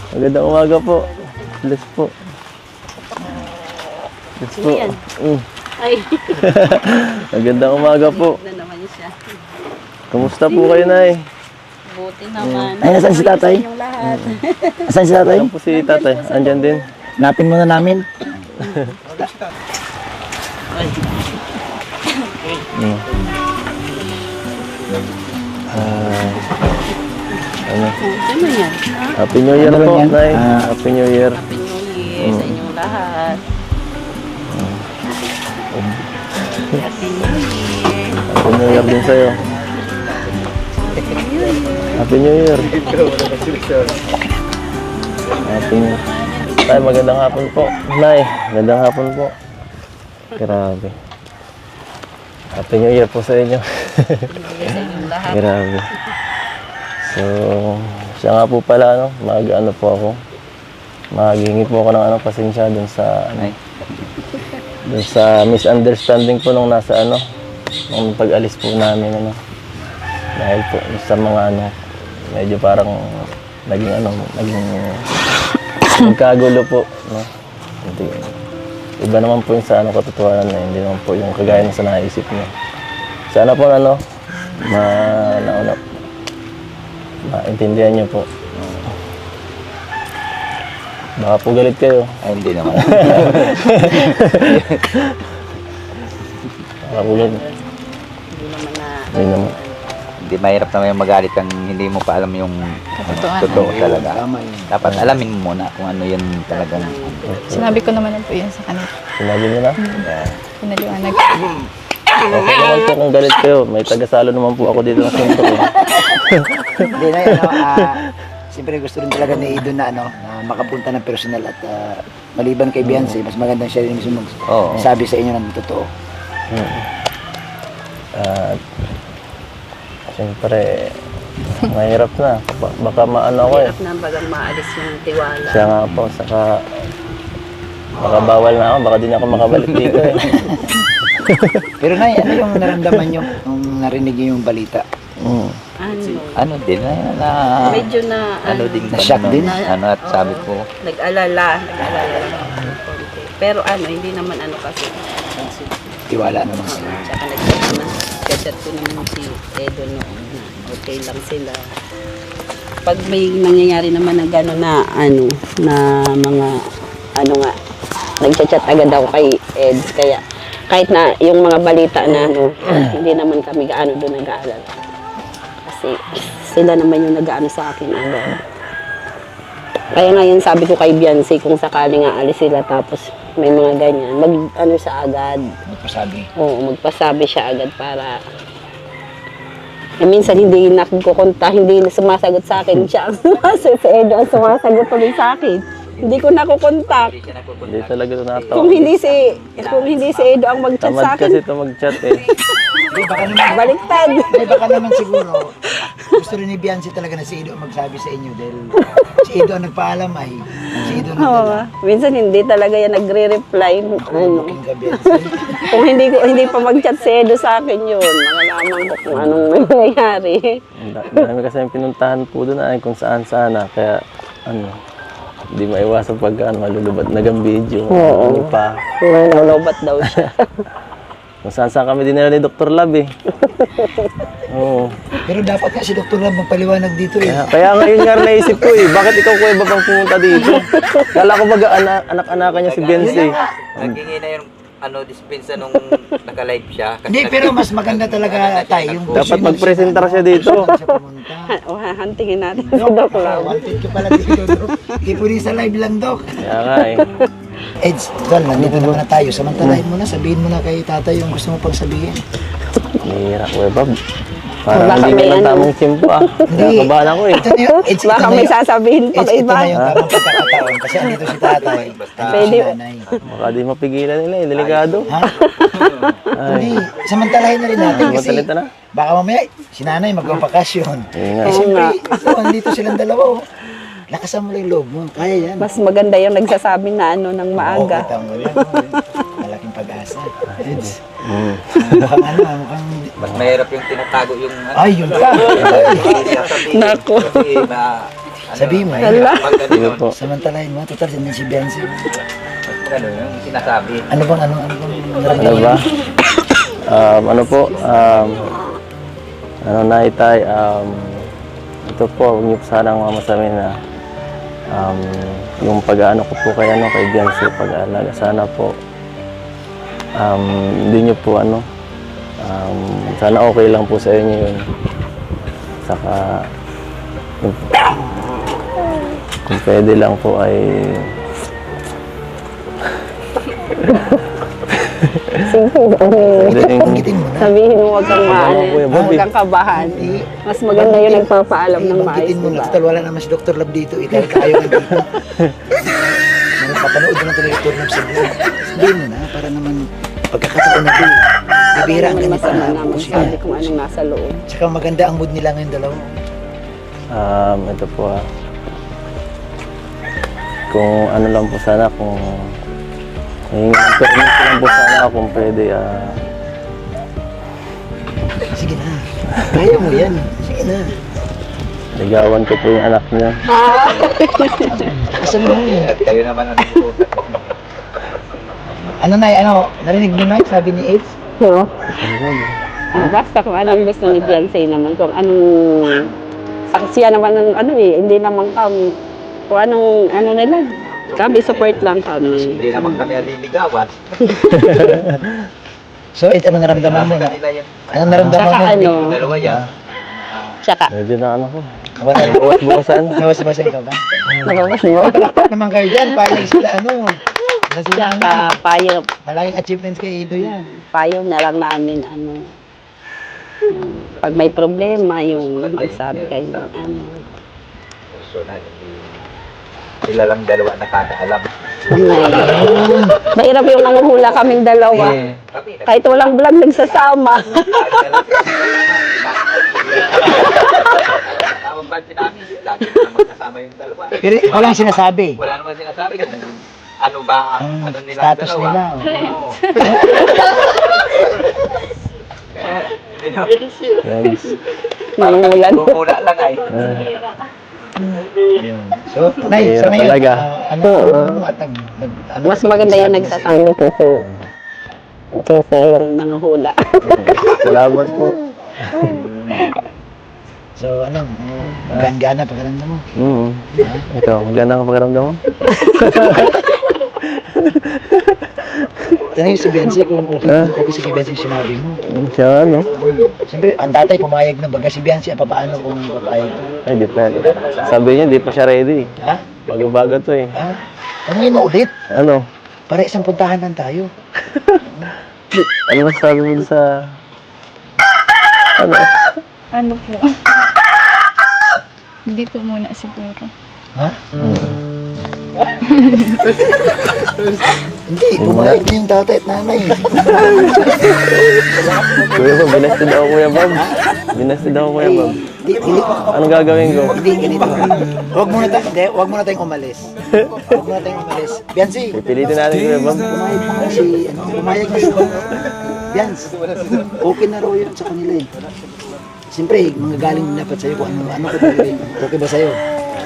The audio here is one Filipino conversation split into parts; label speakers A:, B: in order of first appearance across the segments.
A: Magandang umaga po. Bless po. Bless po.
B: Ay.
A: Magandang umaga po.
B: Na naman siya.
A: Kumusta po kayo, Nay?
B: Buti naman.
C: Ay, nasaan si tatay?
B: Yung lahat.
C: Asan si tatay?
A: Saan po si tatay? Andyan din.
C: Napin muna namin.
A: Ano?
B: Ano yan?
A: Happy New Year
C: Ano
A: po,
C: yan?
A: Nay. Happy New Year.
B: Happy New Year sa inyong lahat. Happy New Year.
A: Happy New Year din sa'yo. Happy New Year. Happy New Year. Tay, magandang hapon po. Nay, magandang hapon po. Grabe. Happy New Year po sa inyo.
B: Sa inyong lahat.
A: Grabe. So, siya nga po pala, ano, mag-ano po ako. Maghingi po ako ng ano, pasensya dun sa, ano, dun sa misunderstanding po nung nasa, ano, nung pag-alis po namin, ano. Dahil po sa mga, ano, medyo parang naging, ano, naging nagkagulo po, no. Hindi, iba naman po yung sa, ano, katotohanan na, hindi naman po yung kagaya na sa naisip niya. Sana po, ano, maintindihan niyo po. Baka po galit kayo.
C: Ay, hindi naman.
A: Baka po galit.
B: Hindi naman na.
A: Hindi naman.
D: Hindi mahirap naman yung magalit kang hindi mo pa alam yung totoo talaga. Dapat alamin mo muna kung ano yun talagang.
E: Sinabi ko naman po yun sa kanila.
A: Sinabi niyo na?
E: Pinaliwanag.
A: Okay naman po kung galit kayo. May tagasalo naman po ako dito ng sentro.
C: Hindi na yun, siyempre gusto rin talaga ni Idon na, na makapunta ng personal at maliban kay Beyonce, mas magandang siya rin mismo sabi sa inyo ng totoo.
A: At siyempre, mahirap na. Baka maano ako eh.
B: Hirap na bagang maalis yung tiwala.
A: Siya nga po, saka baka bawal na ako. Baka di na ako makabalik dito eh.
C: Pero Nay, ano yung naramdaman nyo nung narinig nyo yung balita?
B: Ano?
D: Din na
B: Medyo na,
D: din
C: Na-shock din?
D: Ano at sabi ko,
B: nag-alala lang konti. Pero hindi naman kasi.
C: Tiwala naman sila.
B: Tsaka nag-chat ko naman si Edo noon na okay lang sila. Pag may nangyayari naman na gano'n na na mga nag-chat agad ako kay Ed. Kaya kahit na yung mga balita na hindi naman kami gaano doon nag-aalala. Kasi sila naman yung nag-aano sa akin agad. Kaya ngayon sabi ko kay Beyonce kung sakaling aalis sila tapos may mga ganyan, sa agad.
C: Magpasabi.
B: Oo, magpasabi siya agad para minsan hindi nakukonta, hindi sumasagot sa akin siya. Si Edo ang sumasagot ulit sa akin. Hindi ko nakukontak.
A: Hindi talaga ito natawa.
B: Kung hindi si Edo ang mag-chat sa
A: Tamad kasi
B: akin,
A: ito mag-chat eh.
C: Hindi, baka naman,
B: baliktad.
C: hindi, baka naman siguro, gusto rin ni Beyonce talaga na si Ido ang magsabi sa inyo dahil si Ido ang nagpaalam ay si Ido ang
B: Oo,
C: nagdala.
B: minsan hindi talaga yan nagre-reply.
C: Looking ka, Beyonce.
B: Kung hindi pa mag-chat si Edo sa akin yun, malalaman ko kung anong nangyayari.
A: Marami kasi yung pinuntahan po doon ay kung saan-sana. Kaya hindi maiwasan pag malulubat nagang video.
B: Oo.
A: Ano pa.
B: Nalobat daw siya.
A: Kung saan-saan kami din nila ni Dr. Lab eh. Oo.
C: Pero dapat nga si Dr. Lab magpaliwanag dito eh.
A: Kaya ngayon nga naisip ko eh, bakit ikaw kuya ba pang pumunta dito? Kala ko baga anak-anakan niya si Beyonce.
D: naghingi na yung dispensa nung naka-live siya. Kasi
C: Hindi, pero mas maganda talaga tayo. Yung
A: Dapat magpresentar siya dito.
C: Siya pumunta.
B: O, hantingin natin si
C: Dok,
B: Doc Lau.
C: wanted ka pala dito, Dok. Hindi po rin sa live lang, Dok.
A: Kaya nga eh.
C: Eds, Dol, nandito naman na tayo. Samantalahin mo na, sabihin mo na kay tatay yung gusto mo pang sabihin.
A: Nihira kuya Bob. Parang
B: Baka
A: hindi
B: may
A: ka ng tamang simpo ah. Nakabahan ako eh.
C: Ito na yun, Eds, ito
B: Baka
C: na
B: may
C: yun.
B: sasabihin pa
C: Eds, ito
B: iba.
C: na yung tamang pagkakataon. Kasi andito si tatay.
B: Pwede.
C: Si nanay.
A: Baka di mapigilan nila eh, delikado.
C: Ha? Hindi, samantalahin na rin natin kasi
A: Matalita na.
C: baka mamaya si nanay magpapakasyon.
A: Yun nga.
C: Eh, siyempre, ito, andito silang dalawa. Oh. Lakasan mo lang yung loob mo. Kaya yan.
B: Mas maganda yung nagsasabi na ng maaga.
C: Oo, kita mo lang. Malaking pag-asa. Eds. Mukhang
D: mas mahirap yung tinatago yung
C: ay, yun ka.
B: Nako.
D: Kasi
C: Sabihin mo,
B: Hala.
D: Pag ganun,
A: po.
C: samantalahin mo, total din si Biancy.
D: ganun, yung sinasabi.
C: Ano bang
A: Ano
C: naramdaman
A: ba?
C: mo?
A: Ano po, ano na itay, ito po, huwag niyo po sanang mamasamin na yung pag-ano ko po kay Biancy, pag-aalaga, sana po, hindi niyo po sana okay lang po sa inyo yun. Saka, kung pwede lang po ay pwede
C: Banggitin mo na.
B: Sabihin mo huwag kang
A: Kuya Bobby.
B: huwag kang kabahan. Mas maganda yung nagpapaalam ng maayos,
C: Banggitin mo na.
B: diba?
C: Total, wala naman si Dr. Lab dito. Dahil kayo na dito. Napapanood naman ito ni Dr. Lab sa vlog. Sabihin mo na, para naman pagkakataon na ito. Bibira ang ganito
B: Masama
C: na.
B: naman sabi kung anong nasa loob.
C: Tsaka maganda ang mood nila ngayon dalawa.
A: ito po kung ano lang po sana, kung permit lang po sana kung pwede,
C: Sige na. Kaya mo yan. Sige na.
A: ligawan ko po yung anak niya.
C: Asan mo yun?
D: At kayo naman ang nag-uusap.
C: Ano na, narinig mo na sabi ni Aids?
B: No? Basta kung anong gusto ni Beyonce naman, kung anong siya naman ng hindi naman kami, kung anong nila, kami support lang kami.
D: Hindi naman kami aliligawan.
C: So, Aids, ano naramdaman mo?
D: Kanila yan.
C: Ano naramdaman
B: Tsaka
C: mo?
D: Dalawa yan.
B: Tsaka,
A: Medyo na ano ko.
C: Wala.
A: Bukas-bukasan.
C: Nawas-basa ikaw ba?
B: nakakas mo.
C: Palakpak naman kayo dyan. Parang sila na sila
B: Tsaka, payo
C: malaking achievements kay Ido yan.
B: na lang namin, pag may problema, yung sabi kayo,
D: Personal, hindi. Sila lang dalawa nakakaalam.
B: mahirap yung nanguhula kaming dalawa. Kahit walang vlog, nagsasama.
D: Tawag ba sinabi? Lagi na magkasama yung dalawa.
C: Pero walang sinasabi.
D: Wala naman sinasabi kasi ano ba, ano nila
C: Status
D: dalawa.
C: nila.
D: Oo.
A: Friends.
B: Nanguhulan.
D: Bumula lang ay.
C: So, Nay, sa
A: Mahirap
C: ngayon,
A: talaga.
B: Mas maganda yung nagsasangi kaysa yung nanguhula.
A: Salamat po.
C: So, gana pagkaramdam mo.
A: Ikaw, maganda ka pakiramdam mo?
C: Tanay si Benzi kung okay si Benzi yung sinabi mo.
A: Siya
C: Siyempre, ang tatay pumayag na baga si Benzi, paano kung papayag?
A: Ay, di pa. Sabi niya, di pa siya ready.
C: Ha?
A: Bago-bago to eh.
C: Ha? Tanungin mo ulit.
A: Ano?
C: Para isang puntahan lang tayo.
A: Ano masasabi mo sa... Ano?
E: Ano po? Hindi po muna siguro.
C: Ha? Hindi, pumayag na yung tatay at nanay.
A: Kuya Bob, binasted ako Kuya Bob. Binasted ako Kuya Bob.
C: Hindi,
A: Anong gagawin ko?
C: hindi, ganito. Huwag muna tayong umalis. Huwag muna tayong umalis. Biancy,
A: Pipilitin natin Kuya Bob.
C: pumayag na si Bians. Okay na raw yun sa kanila eh. Siyempre, manggagaling din dapat sa'yo kung ano ka gagawin. Okay ba sa'yo?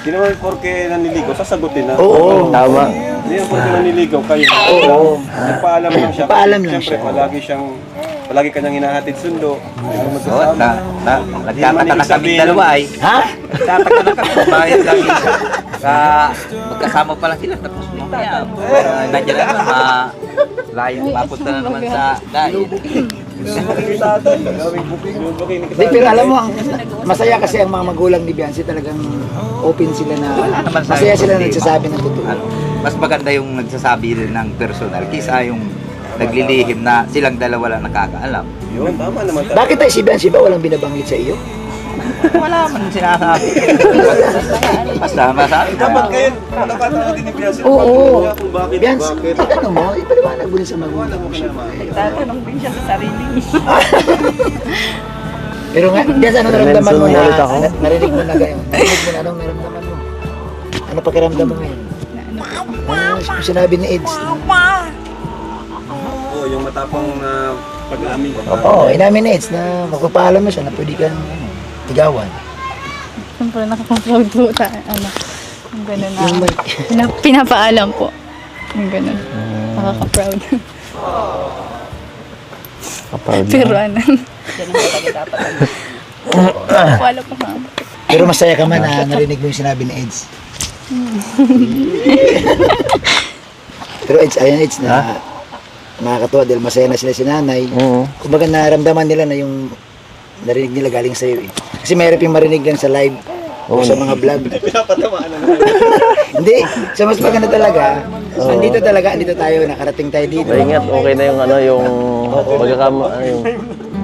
F: Hindi naman porke naniligaw, sasagutin na.
C: Oo.
A: Tama.
F: Hindi naman porke naniligaw kayo.
C: Oo.
F: Nagpaalam lang siya.
C: Nagpaalam lang
F: Siyempre,
C: siya.
F: palagi kanyang hinahatid sundo. Ayaw
D: Oo,
F: magkasama.
D: nagtataka na kami dalawa ay.
C: Ha?
D: Nagtataka na kami. Bakit lagi magkasama pala sila tapos mamaya. Nandiyan na naman, layong mapunta na naman sa dahil.
C: Hindi, pero alam mo, masaya kasi ang mga magulang ni Biancy talagang open sila na,
D: naman sa
C: masaya sila
D: hindi.
C: nagsasabi ng totoo.
D: Ano, mas maganda yung nagsasabi rin ng personal kaysa yung naglilihim na silang dalawa lang nakakaalam.
F: Yun, tama naman.
C: Bakit tayo si Biancy ba walang binabanggit sa iyo?
D: Wala man sinasabi. Basta masabi.
F: Dapat kayo, nakatawa din ni Biancy.
C: Oo.
F: Kung bakit,
C: Biancy,
F: bakit.
C: itanong mo, ipaliwanag mo rin sa magulang mo.
E: Tatanong din siya sa sarili niya.
C: Pero nga, Biancy, ano naramdaman mo na,
A: Ulit ako.
C: narinig mo na gayon? Narinig mo na, anong naramdaman mo? Ano pakiramdam mo ngayon? Ano sinabi ni Eds?
F: Oo, yung matapang na pag-amin.
C: Oo, inamin ni Eds na magpapaalam na siya na pwede kang ligawan.
E: Siyempre, nakaka-proud po sa ano. Yung gano'n na. Pinapaalam po. Yung gano'n. Nakaka-proud.
A: Kapag
E: Pero ano. Wala pa nga.
C: Pero masaya ka man na narinig mo yung sinabi ni Eds. Pero Eds, ayun Eds, na nakakatuwa dahil masaya na sila si nanay. Kumbaga naramdaman nila na yung narinig nila galing sa'yo eh. Kasi mahirap yung marinig lang sa live o sa mga vlog. Hindi, sa mas maganda talaga, andito tayo, nakarating tayo dito.
A: Maingat, okay na yung ano, yung yung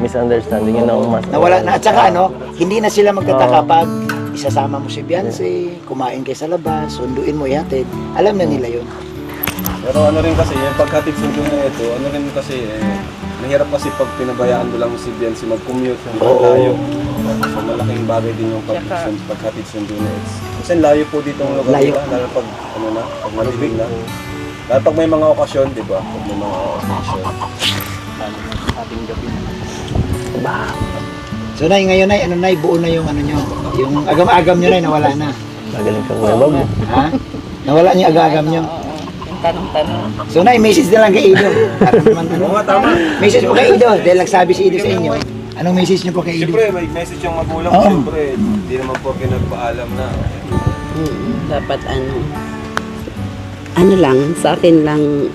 A: misunderstanding yun ang mas.
C: Nawala na, at saka ano, hindi na sila magtataka pag isasama mo si Beyonce, kumain kayo sa labas, sunduin mo ihatid. Alam na nila yun.
F: Pero ano rin kasi, yung paghatid sundo na ito, ano rin kasi, mahirap kasi pag pinabayaan mo lang si Biancy mag-commute, layo. So malaking bagay din yung paghatid sundo na ito. Kasi layo po dito ang lugar nila, lalo pag, ano na, pag malibig na. Lalo pag may mga okasyon, di ba? Pag may mga okasyon. Ating gabi.
C: So nay, ngayon nay, ano nay, buo na yung ano nyo, yung agam-agam nyo nay, nawala na.
A: Magaling kang webab.
C: Ha? Nawala niyo agam-agam nyo.
B: Tanong-tanong.
C: So nay, message na lang kay Ido. Para naman ano. Message mo kay Ido, dahil nagsabi si Ido sa inyo. Anong message niyo po kay Ido?
F: Siyempre, may message yung magulang, siyempre, hindi naman po nagpaalam na.
B: Dapat ano lang, sa akin lang,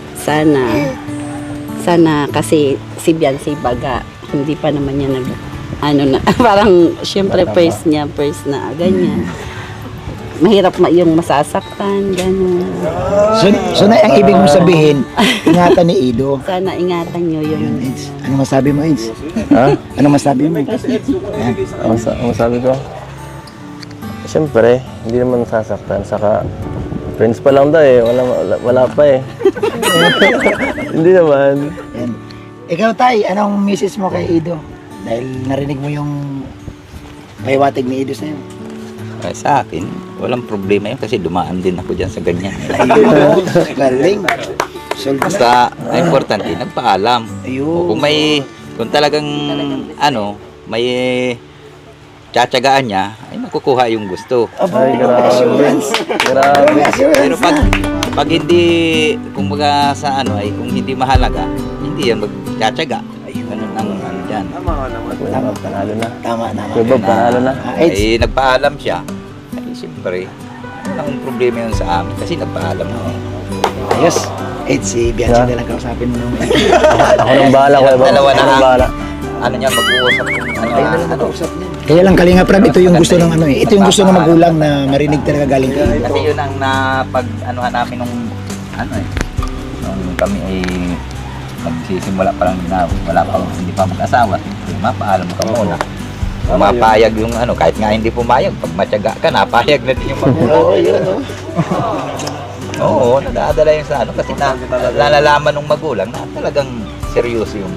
B: sana kasi si Beyonce baga, hindi pa naman niya parang syempre first na ganyan. Mahirap yung masasaktan, gano'n.
C: So nay, ang ibig mong sabihin, ingatan ni Ido.
B: Sana ingatan nyo
C: Yun,
B: yun.
C: Eds. Ano masabi mo, Eds?
A: Ha?
C: Ano masabi mo?
A: Ang sabi ko? Siyempre, hindi naman sasaktan. Saka, friends pa lang daw eh. Wala pa eh. Hindi naman.
C: Yan. Ikaw, Tay, anong message mo kay Ido? Dahil narinig mo yung pahiwatig ni Ido sa'yo.
D: Sa akin, walang problema yun kasi dumaan din ako dyan sa ganyan.
C: Ayun, galing.
D: Basta, ang importante, nagpaalam.
C: Ayun.
D: O kung talagang, may tsatsagaan niya, ay makukuha yung gusto.
A: Ay, grabe.
C: Assurance.
A: Grabe.
D: Pero pag hindi, kumbaga sa kung hindi mahalaga, hindi yan magtsatsaga. Ganun ang dyan.
F: Tama ka naman.
A: Webab, panalo na.
C: Tama.
A: Webab, panalo na.
C: Eds,
D: Ay nagpaalam siya. Ay siyempre, walang problema yun sa amin kasi nagpaalam na.
C: ayos. Eds, si Beyonce na lang kausapin mo naman.
A: Ako nang bahala, Webab.
D: Dalawa na
A: Ako nang
D: ang-
A: bahala.
D: Ano niya, mag-uusap kung ano.
C: Ayun na lang nakausap niya. Kaya lang Kalinga Prab, ito yung gusto ng ito yung gusto ng magulang na marinig talaga galing kay Ido.
D: Kasi yun ang napag-anuhan namin nung nung kami ay nagsisimula pa lang na wala pa, hindi pa mag-asawa. Mapaalam ka muna. Mapayag yung kahit nga hindi pumayag, pag matyaga ka, napayag na din yung magulang.
C: Oo, yun, no?
D: Oo, nadadala yung sa kasi nalalaman ng magulang na talagang seryoso yung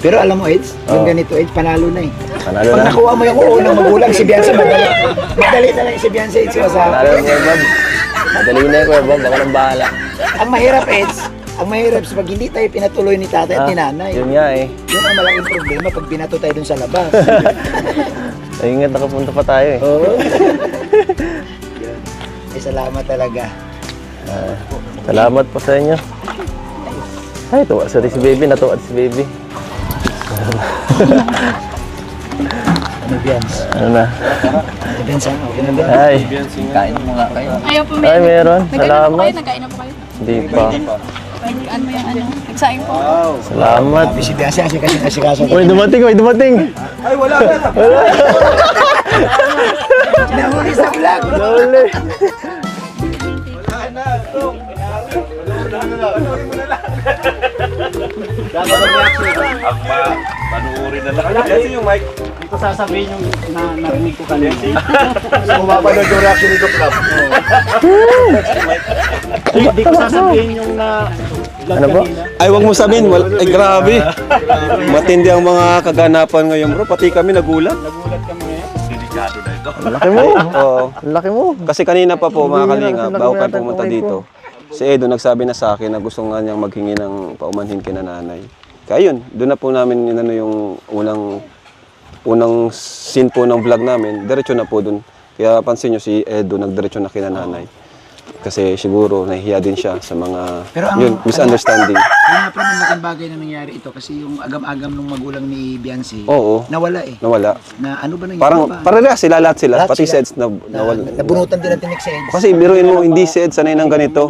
C: Pero alam mo, Eds, yung ganito, Eds, panalo na eh.
A: Panalo
C: Pag
A: na.
C: nakuha mo yung unang magulang, si Beyonce madali na lang si Beyonce, Eds,
A: Panalo na, Webab. Madali na yung Webab. Ako nang bahala.
C: Ang mahirap, Eds, sa pag hindi tayo pinatuloy ni tatay at ni nanay.
A: Yun nga eh.
C: Yun ang malaking problema pag binato tayo dun sa labas.
A: Ay, ingat, nakapunta pa tayo eh.
C: Oo. Ay, salamat talaga.
A: Salamat po sa inyo. Ay, tuwa sa si baby. Natuwa si baby.
C: Ano, Beyonce?
A: Ano na?
C: Beyonce, okay na ba?
A: Ay.
D: Kain mo nga kayo.
E: Ayaw po
A: Ay, meron.
E: Nagkain na po
A: Salamat.
E: kayo? Nagkain na po kayo?
A: Hindi pa.
E: Ano yung nagsaing po?
A: Salamat.
C: Sabi si Beyonce, asikaso.
A: Uy, dumating. Uy, dumating.
F: Ay, wala na.
C: Sinahuli sa vlog.
A: Dole.
F: Panuuri na lang. Kasi yung mic.
G: Ito sasabihin yung narinig ko kanina.
F: Mapapanood yung reaction ni Doc Lab.
G: Hindi ko sasabihin yung vlog
A: Ano ba?
G: kanina.
F: Ay, wag mo sabihin. Ay, grabe. Matindi ang mga kaganapan ngayon, bro. Pati kami nagulat.
G: Nagulat kami ngayon.
A: Laki mo.
F: Oo.
A: Laki mo.
F: Kasi kanina pa po, mga kalinga,
A: Hindi
F: bago
A: na-
F: kayo pumunta dito, si Edo nagsabi na sa akin na gusto nga niyang maghingi ng paumanhin kina nanay. Kaya yun, doon na po namin yung unang unang scene po ng vlog namin, diretso na po dun. Kaya pansin nyo si Edo, nagdiretso na kina nanay. Kasi siguro nahihiya din siya sa mga
C: Pero ang-
F: yun, misunderstanding.
C: Kaya nga pala malaking bagay na nangyari ito kasi yung agam-agam ng magulang ni Biancy,
F: Oo,
C: nawala eh.
F: nawala.
C: Na ano ba nangyari?
F: Parang
C: ba?
F: parehas sila, lahat sila,
C: Lahat
F: pati
C: sila.
F: Seds na nawala.
C: Nabunutan din ang tinik sa Eds.
F: Kasi biruin mo, hindi si Ed sanay ng ganito.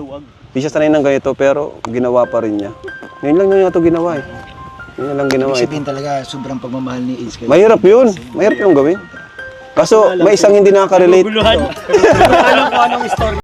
F: Hindi siya sanay ng ganito, pero ginawa pa rin niya. Ngayon lang niya ito ginawa eh. Ngayon lang ginawa
C: Ibig
F: eh.
C: sabihin talaga, sobrang pagmamahal ni Eds. kay-
F: Mahirap yun. Mahirap yung gawin. Kaso may isang hindi nakaka-relate.
G: Alam ko anong story.